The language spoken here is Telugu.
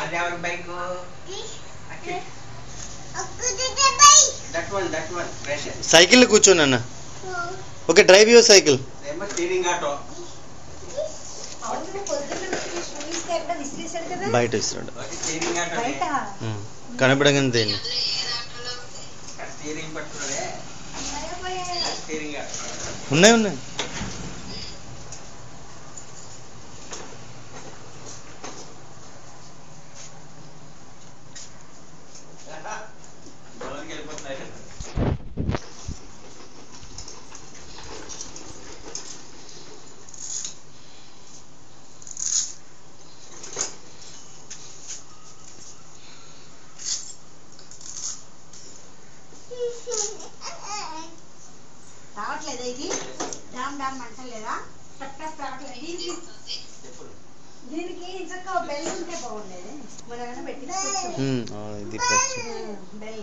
అది ఎవరి బైక్? సైకిల్ కూర్చోను అన్న. Okay, drive your cycle. Steering auto బయట ఇస్తాడు కనపడగానే దేన్ని ఉన్నాయి ఉన్నాయి. రావట్లేదా? ఇది డామ్ డామ్ అంటలేదా? రావట్లేదు. దీనికి ఇంచక్క బెల్ ఉంటే బాగుండేది. మనం పెట్టి బెల్